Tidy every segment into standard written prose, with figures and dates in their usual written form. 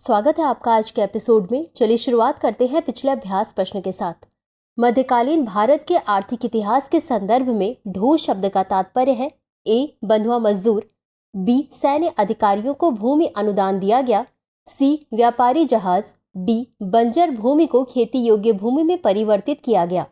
स्वागत है आपका आज के एपिसोड में। चलिए शुरुआत करते हैं पिछले अभ्यास प्रश्न के साथ। मध्यकालीन भारत के आर्थिक इतिहास के संदर्भ में ढो शब्द का तात्पर्य है ए. बंधुआ मजदूर, बी. सैन्य अधिकारियों को भूमि अनुदान दिया गया, सी. व्यापारी जहाज, डी. बंजर भूमि को खेती योग्य भूमि में परिवर्तित किया गया।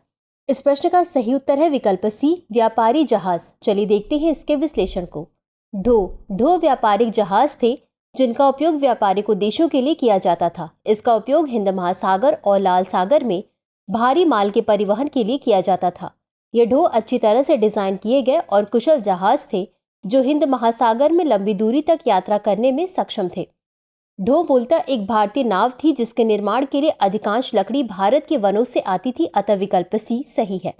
इस प्रश्न का सही उत्तर है विकल्प सी. व्यापारी जहाज। चलिए देखते हैं इसके विश्लेषण को। ढो व्यापारिक जहाज थे जिनका उपयोग व्यापारिक उद्देश्यों के लिए किया जाता था। इसका उपयोग हिंद महासागर और लाल सागर में भारी माल के परिवहन के लिए किया जाता था। ये ढो अच्छी तरह से डिजाइन किए गए और कुशल जहाज थे जो हिंद महासागर में लंबी दूरी तक यात्रा करने में सक्षम थे। ढो मूलतः एक भारतीय नाव थी जिसके निर्माण के लिए अधिकांश लकड़ी भारत के वनों से आती थी, अतः विकल्प सी सही है।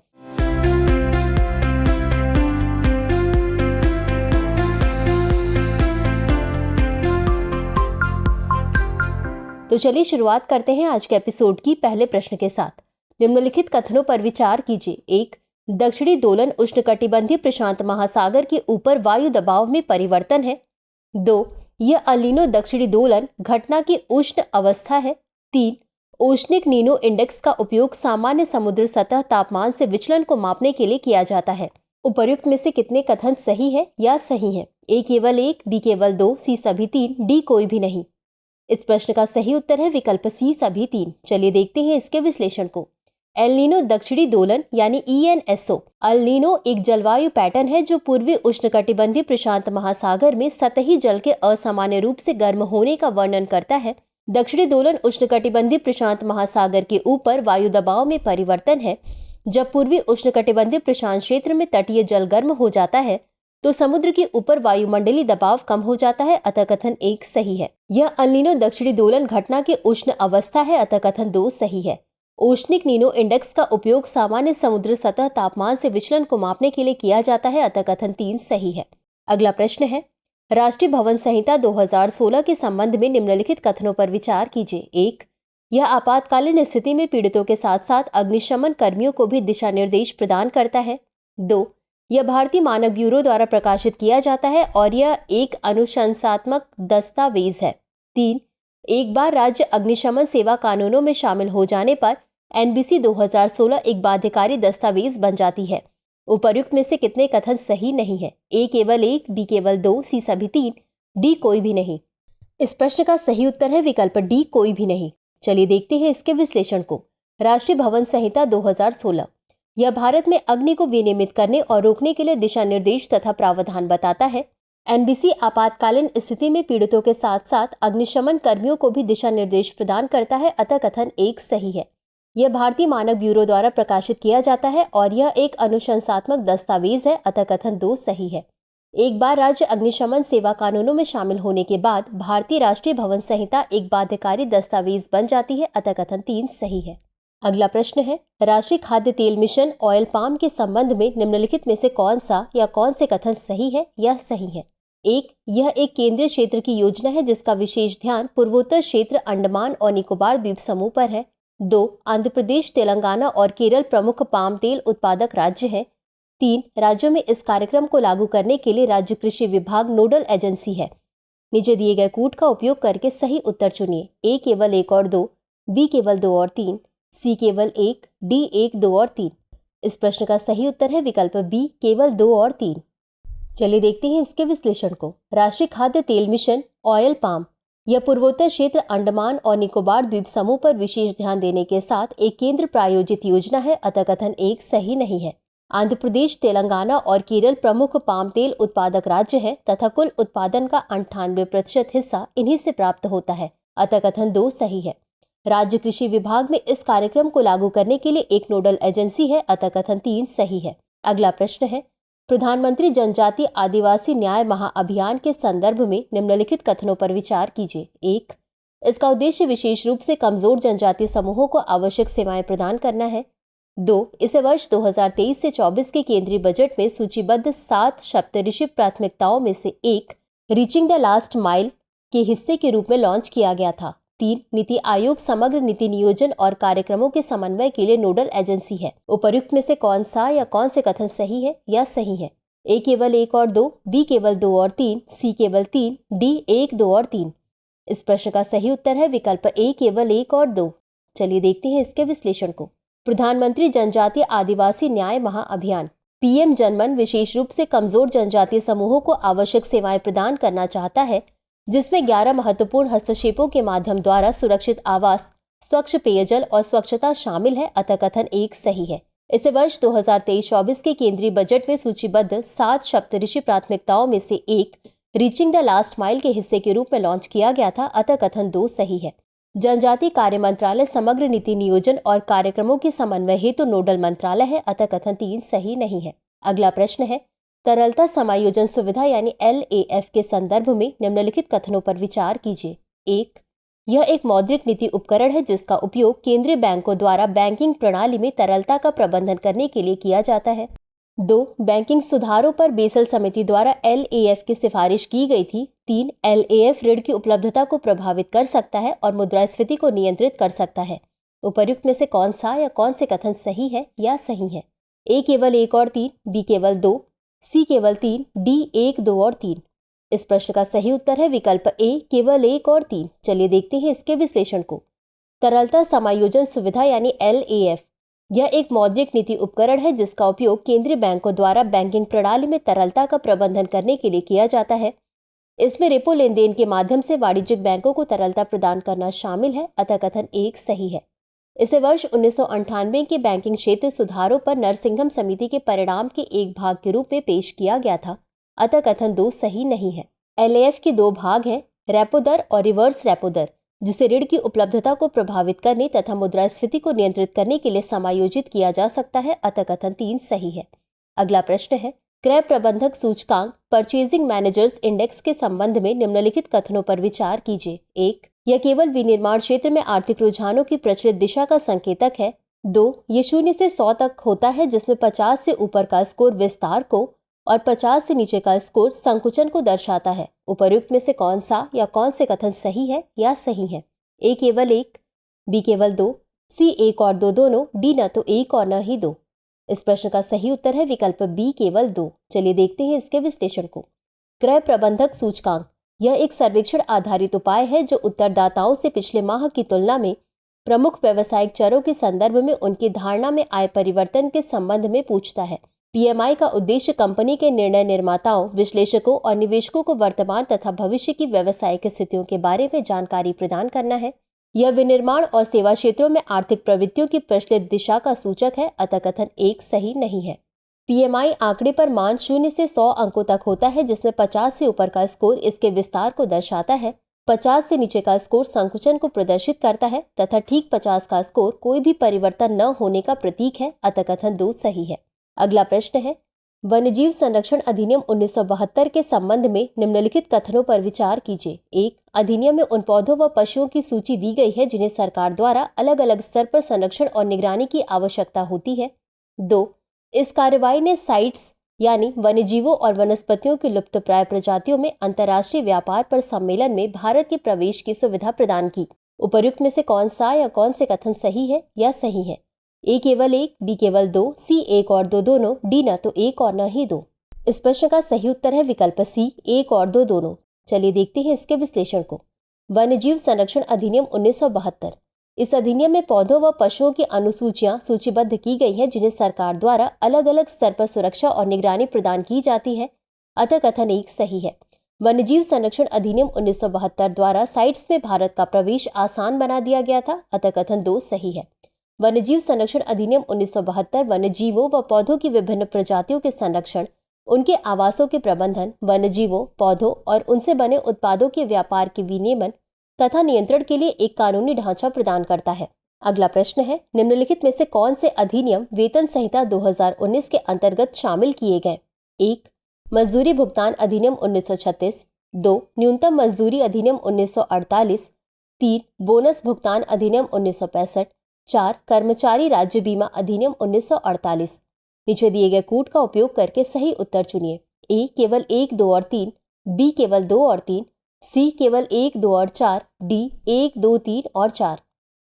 तो चलिए शुरुआत करते हैं आज के एपिसोड की पहले प्रश्न के साथ। निम्नलिखित कथनों पर विचार कीजिए। 1. दक्षिणी दोलन उष्णकटिबंधीय प्रशांत महासागर के ऊपर वायु दबाव में परिवर्तन है। 2. यह अलीनो दक्षिणी दोलन घटना की उष्ण अवस्था है। 3. ओशनिक नीनो इंडेक्स का उपयोग सामान्य समुद्र सतह तापमान से विचलन को मापने के लिए किया जाता है। उपर्युक्त में से कितने कथन सही है या सही है? ए केवल 1, बी केवल 2, सी सभी 3, डी कोई भी नहीं। इस प्रश्न का सही उत्तर है विकल्प सी सभी 3। चलिए देखते हैं इसके विश्लेषण को। एल नीनो दक्षिणी दोलन यानी ENSO। एल नीनो एक जलवायु पैटर्न है जो पूर्वी उष्णकटिबंधीय प्रशांत महासागर में सतही जल के असामान्य रूप से गर्म होने का वर्णन करता है। दक्षिणी दोलन उष्णकटिबंधीय प्रशांत महासागर के ऊपर वायु दबाव में परिवर्तन है। जब पूर्वी उष्णकटिबंधीय प्रशांत क्षेत्र में तटीय जल गर्म हो जाता है तो समुद्र के ऊपर वायुमंडलीय दबाव कम हो जाता है, अतः कथन 1 सही है। यह अल नीनो दक्षिणी दोलन घटना की उष्ण अवस्था है, अतः कथन 2 सही है। ओशनिक नीनो इंडेक्स का उपयोग सामान्य समुद्र सतह तापमान से विचलन को मापने के लिए किया जाता है, अतः कथन 3 सही है। अगला प्रश्न है, राष्ट्रीय भवन संहिता 2016 के संबंध में निम्नलिखित कथनों पर विचार कीजिए। 1. यह आपातकालीन स्थिति में पीड़ितों के साथ साथ अग्निशमन कर्मियों को भी दिशा निर्देश प्रदान करता है। 2. यह भारतीय मानक ब्यूरो द्वारा प्रकाशित किया जाता है और यह एक अनुशंसात्मक दस्तावेज है। 3. एक बार राज्य अग्निशमन सेवा कानूनों में शामिल हो जाने पर NBC 2016 एक बाध्यकारी दस्तावेज बन जाती है। उपर्युक्त में से कितने कथन सही नहीं है? ए केवल 1, बी केवल 2, सी सभी 3, डी कोई भी नहीं। इस प्रश्न का सही उत्तर है विकल्प डी कोई भी नहीं। चलिए देखते हैं इसके विश्लेषण को। राष्ट्रीय भवन संहिता 2016 यह भारत में अग्नि को विनियमित करने और रोकने के लिए दिशा निर्देश तथा प्रावधान बताता है। NBC आपातकालीन स्थिति में पीड़ितों के साथ साथ अग्निशमन कर्मियों को भी दिशा निर्देश प्रदान करता है, अतः कथन 1 सही है। यह भारतीय मानक ब्यूरो द्वारा प्रकाशित किया जाता है और यह एक अनुशंसात्मक दस्तावेज है, अतः कथन 2 सही है। एक बार राज्य अग्निशमन सेवा कानूनों में शामिल होने के बाद भारतीय राष्ट्रीय भवन संहिता एक बाध्यकारी दस्तावेज बन जाती है, अतः कथन 3 सही है। अगला प्रश्न है, राष्ट्रीय खाद्य तेल मिशन ऑयल पाम के संबंध में निम्नलिखित में से कौन सा या कौन से कथन सही है या सही है? 1. यह एक केंद्रीय क्षेत्र की योजना है जिसका विशेष ध्यान पूर्वोत्तर क्षेत्र, अंडमान और निकोबार द्वीप समूह पर है। 2. आंध्र प्रदेश, तेलंगाना और केरल प्रमुख पाम तेल उत्पादक राज्य हैं। 3. राज्यों में इस कार्यक्रम को लागू करने के लिए राज्य कृषि विभाग नोडल एजेंसी है। नीचे दिए गए कूट का उपयोग करके सही उत्तर चुनिए। ए केवल 1 और 2, बी केवल 2 और 3, सी केवल 1, डी 1, 2 और 3। इस प्रश्न का सही उत्तर है विकल्प बी केवल 2 और 3। चलिए देखते हैं इसके विश्लेषण को। राष्ट्रीय खाद्य तेल मिशन ऑयल पाम यह पूर्वोत्तर क्षेत्र, अंडमान और निकोबार द्वीप समूह पर विशेष ध्यान देने के साथ एक केंद्र प्रायोजित योजना है, अतः कथन 1 सही नहीं है। आंध्र प्रदेश, तेलंगाना और केरल प्रमुख पाम तेल उत्पादक राज्य हैं तथा कुल उत्पादन का 98% हिस्सा इन्हीं से प्राप्त होता है, अतः कथन 2 सही है। राज्य कृषि विभाग में इस कार्यक्रम को लागू करने के लिए एक नोडल एजेंसी है, अतः कथन 3 सही है। अगला प्रश्न है, प्रधानमंत्री जनजातीय आदिवासी न्याय महाअभियान के संदर्भ में निम्नलिखित कथनों पर विचार कीजिए। 1. इसका उद्देश्य विशेष रूप से कमजोर जनजातीय समूहों को आवश्यक सेवाएं प्रदान करना है। 2. इसे वर्ष 2023 से 24 के केंद्रीय बजट में सूचीबद्ध 7 सप्तऋषि प्राथमिकताओं में से एक रीचिंग द लास्ट माइल के हिस्से के रूप में लॉन्च किया गया था। 3. नीति आयोग समग्र नीति नियोजन और कार्यक्रमों के समन्वय के लिए नोडल एजेंसी है। उपर्युक्त में से कौन सा या कौन से कथन सही है या सही है? ए केवल 1 और 2, बी केवल 2 और 3, सी केवल 3, डी 1, 2 और 3। इस प्रश्न का सही उत्तर है विकल्प ए केवल 1 और 2। चलिए देखते हैं इसके विश्लेषण को। प्रधानमंत्री जनजातीय आदिवासी न्याय महाअभियान पीएम जनमन विशेष रूप से कमजोर जनजातीय समूहों को आवश्यक सेवाएं प्रदान करना चाहता है, जिसमें 11 महत्वपूर्ण हस्तक्षेपों के माध्यम द्वारा सुरक्षित आवास, स्वच्छ पेयजल और स्वच्छता शामिल है। अतः कथन 1 सही है। इसे वर्ष 2023-24 के केंद्रीय बजट में सूचीबद्ध 7 सप्तऋषि प्राथमिकताओं में से एक रीचिंग द लास्ट माइल के हिस्से के रूप में लॉन्च किया गया था। अतः कथन 2 सही है। जनजातीय कार्य मंत्रालय समग्र नीति नियोजन और कार्यक्रमों के समन्वय हेतु नोडल मंत्रालय है। अतः कथन 3 सही नहीं है। अगला प्रश्न है, तरलता समायोजन सुविधा यानी LAF के संदर्भ में निम्नलिखित कथनों पर विचार कीजिए। 1. यह एक मौद्रिक नीति उपकरण है जिसका उपयोग केंद्रीय बैंकों द्वारा बैंकिंग प्रणाली में तरलता का प्रबंधन करने के लिए किया जाता है। 2. बैंकिंग सुधारों पर बेसल समिति द्वारा LAF की सिफारिश की गई थी। 3. LAF ऋण की उपलब्धता को प्रभावित कर सकता है और मुद्रास्फीति को नियंत्रित कर सकता है। उपर्युक्त में से कौन सा या कौन से कथन सही है या सही है? A केवल 1 और 3, B केवल 2, C केवल 3, D 1, 2 और 3। इस प्रश्न का सही उत्तर है विकल्प A केवल 1 और 3। चलिए देखते हैं इसके विश्लेषण को। तरलता समायोजन सुविधा यानी LAF यह एक मौद्रिक नीति उपकरण है जिसका उपयोग केंद्रीय बैंकों द्वारा बैंकिंग प्रणाली में तरलता का प्रबंधन करने के लिए किया जाता है। इसमें रेपो लेन देन के माध्यम से वाणिज्यिक बैंकों को तरलता प्रदान करना शामिल है। अतः कथन 1 सही है। इसे वर्ष 1998 के बैंकिंग क्षेत्र सुधारों पर नरसिंघम समिति के परिणाम के एक भाग के रूप में पेश किया गया था। अतः कथन 2 सही नहीं है। LAF के 2 भाग हैं, रेपो दर और रिवर्स रेपो दर, जिसे ऋण की उपलब्धता को प्रभावित करने तथा मुद्रास्फीति को नियंत्रित करने के लिए समायोजित किया जा सकता है। अतः कथन 3 सही है। अगला प्रश्न है, क्रय प्रबंधक सूचकांक परचेजिंग मैनेजर्स इंडेक्स के संबंध में निम्नलिखित कथनों पर विचार कीजिए। 1. यह केवल विनिर्माण क्षेत्र में आर्थिक रुझानों की प्रचलित दिशा का संकेतक है। 2. ये 0 से 100 तक होता है, जिसमें 50 से ऊपर का स्कोर विस्तार को और 50 से नीचे का स्कोर संकुचन को दर्शाता है। उपर्युक्त में से कौन सा या कौन से कथन सही है या सही है? A केवल 1, B केवल 2, C 1 और 2 दोनों, D न तो 1 और न ही 2। इस प्रश्न का सही उत्तर है विकल्प B केवल 2। चलिए देखते हैं इसके विश्लेषण को। क्रय प्रबंधक सूचकांक यह एक सर्वेक्षण आधारित उपाय है जो उत्तरदाताओं से पिछले माह की तुलना में प्रमुख व्यावसायिक चरों के संदर्भ में उनकी धारणा में आए परिवर्तन के संबंध में पूछता है। PMI का उद्देश्य कंपनी के निर्णय निर्माताओं, विश्लेषकों और निवेशकों को वर्तमान तथा भविष्य की व्यावसायिक स्थितियों के बारे में जानकारी प्रदान करना है। यह विनिर्माण और सेवा क्षेत्रों में आर्थिक प्रवृत्तियों की प्रचलित दिशा का सूचक है। अतः कथन 1 सही नहीं है। PMI आंकड़े पर मान 0 से 100 अंकों तक होता है, जिसमें 50 से ऊपर का स्कोर इसके विस्तार को दर्शाता है, 50 से नीचे का स्कोर संकुचन को प्रदर्शित करता है तथा ठीक 50 का स्कोर कोई भी परिवर्तन न होने का प्रतीक है। अतः कथन 2 सही है। अगला प्रश्न है, वन्यजीव संरक्षण अधिनियम 1972 के संबंध में निम्नलिखित कथनों पर विचार कीजिए। 1. अधिनियम में उन पौधों व पशुओं की सूची दी गई है जिन्हें सरकार द्वारा अलग अलग स्तर पर संरक्षण और निगरानी की आवश्यकता होती है। 2. इस कार्रवाई ने साइट्स यानी वन्यजीवों और वनस्पतियों की लुप्तप्राय प्रजातियों में अंतर्राष्ट्रीय व्यापार पर सम्मेलन में भारत के प्रवेश की सुविधा प्रदान की। उपर्युक्त में से कौन सा या कौन से कथन सही है या सही है? A केवल 1, B केवल 2, C 1 और 2 दोनों, D न तो 1 और न ही 2। इस प्रश्न का सही उत्तर है विकल्प C 1 और 2 दोनों। चलिए देखते हैं इसके विश्लेषण को। वन्यजीव संरक्षण अधिनियम 1972। इस अधिनियम में पौधों व पशुओं की अनुसूचियां सूचीबद्ध की गई हैं जिन्हें सरकार द्वारा अलग अलग स्तर पर सुरक्षा और निगरानी प्रदान की जाती है। अतः कथन 1 सही है। वन्यजीव संरक्षण अधिनियम 1972 द्वारा साइट्स में भारत का प्रवेश आसान बना दिया गया था। अतः कथन 2 सही है। वन्यजीव संरक्षण अधिनियम 1972 वन्यजीवों व पौधों की विभिन्न प्रजातियों के संरक्षण, उनके आवासों के प्रबंधन, वन्यजीवों, पौधों और उनसे बने उत्पादों के व्यापार के विनियमन तथा नियंत्रण के लिए एक कानूनी ढांचा प्रदान करता है। अगला प्रश्न है, निम्नलिखित में से कौन से अधिनियम वेतन संहिता 2019 के अंतर्गत शामिल किए गए? 1. मजदूरी भुगतान अधिनियम 1936। 2. न्यूनतम मजदूरी अधिनियम 1948। 3. बोनस भुगतान अधिनियम 1965। 4. कर्मचारी राज्य बीमा अधिनियम 1948। नीचे दिए गए कूट का उपयोग करके सही उत्तर चुनिए। A केवल 1, 2 और 3, B केवल 2 और 3, C केवल 1, 2 और 4, D 1, 2, 3 और 4।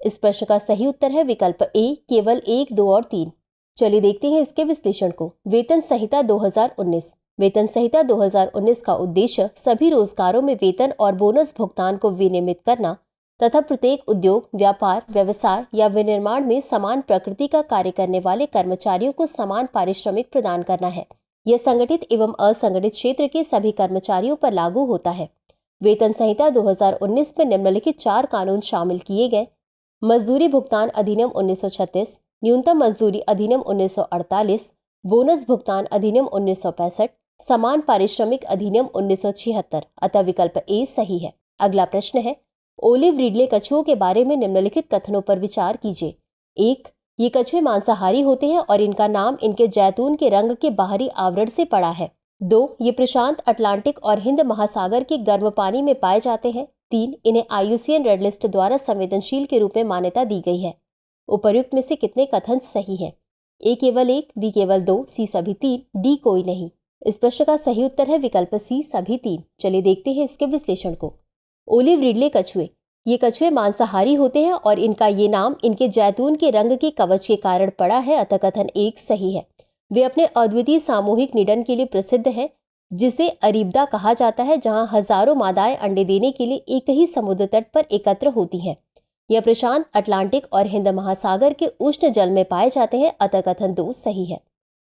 इस प्रश्न का सही उत्तर है विकल्प A केवल 1, 2 और 3। चलिए देखते हैं इसके विश्लेषण को। वेतन संहिता 2019 वेतन संहिता 2019 का उद्देश्य सभी रोजगारों में वेतन और बोनस भुगतान को विनियमित करना तथा प्रत्येक उद्योग, व्यापार, व्यवसाय या विनिर्माण में समान प्रकृति का कार्य करने वाले कर्मचारियों को समान पारिश्रमिक प्रदान करना है। यह संगठित एवं असंगठित क्षेत्र के सभी कर्मचारियों पर लागू होता है। वेतन संहिता 2019 में निम्नलिखित 4 कानून शामिल किए गए: मजदूरी भुगतान अधिनियम 1936, न्यूनतम मजदूरी अधिनियम 1948, बोनस भुगतान अधिनियम 1965, समान पारिश्रमिक अधिनियम 1976। अतः विकल्प ए सही है। अगला प्रश्न है, ओलिव रिडले कछुओं के बारे में निम्नलिखित कथनों पर विचार कीजिए। 1. ये कछुए मांसाहारी होते हैं और इनका नाम इनके जैतून के रंग के बाहरी आवरण से पड़ा है। 2. ये प्रशांत, अटलांटिक और हिंद महासागर के गर्म पानी में पाए जाते हैं। 3. इन्हें IUCN रेड लिस्ट द्वारा संवेदनशील के रूप में मान्यता दी गई है। उपर्युक्त में से कितने कथन सही हैं? ए केवल 1, बी केवल 2, सी सभी 3, डी कोई नहीं। इस प्रश्न का सही उत्तर है विकल्प सी सभी 3। चलिए देखते हैं इसके विश्लेषण को। ओलिव रिडले कछुए, ये कछुए मांसाहारी होते हैं और इनका ये नाम इनके जैतून के रंग के कवच के कारण पड़ा है। अतः कथन 1 सही है। वे अपने अद्वितीय सामूहिक निडन के लिए प्रसिद्ध हैं, जिसे अरीबदा कहा जाता है, जहां हजारों मादाएं अंडे देने के लिए एक ही समुद्र तट पर एकत्र होती हैं। यह प्रशांत, अटलांटिक और हिंद महासागर के उष्ण जल में पाए जाते हैं। अतः कथन 2 सही है।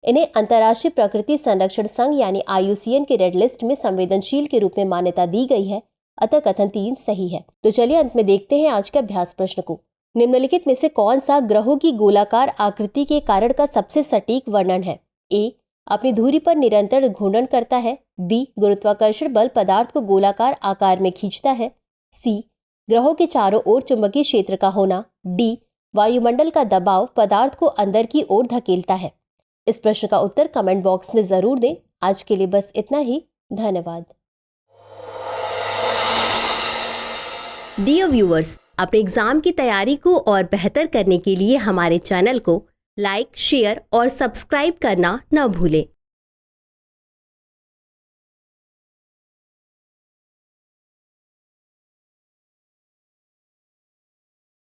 इन्हें अंतर्राष्ट्रीय प्रकृति संरक्षण संघ यानी IUCN के रेड लिस्ट में संवेदनशील के रूप में मान्यता दी गई है। अतः कथन 3 सही है। तो चलिए अंत में देखते हैं आज के अभ्यास प्रश्न को। निम्नलिखित में से कौन सा ग्रहों की गोलाकार आकृति के कारण का सबसे सटीक वर्णन है? ए. अपनी धुरी पर निरंतर घूर्णन करता है। बी. गुरुत्वाकर्षण बल पदार्थ को गोलाकार आकार में खींचता है। सी. ग्रहों के चारों ओर चुंबकीय क्षेत्र का होना। डी. वायुमंडल का दबाव पदार्थ को अंदर की ओर धकेलता है। इस प्रश्न का उत्तर कमेंट बॉक्स में जरूर दें। आज के लिए बस इतना ही। धन्यवाद। डियर व्यूअर्स, अपने एग्जाम की तैयारी को और बेहतर करने के लिए हमारे चैनल को लाइक, शेयर और सब्सक्राइब करना न भूलें।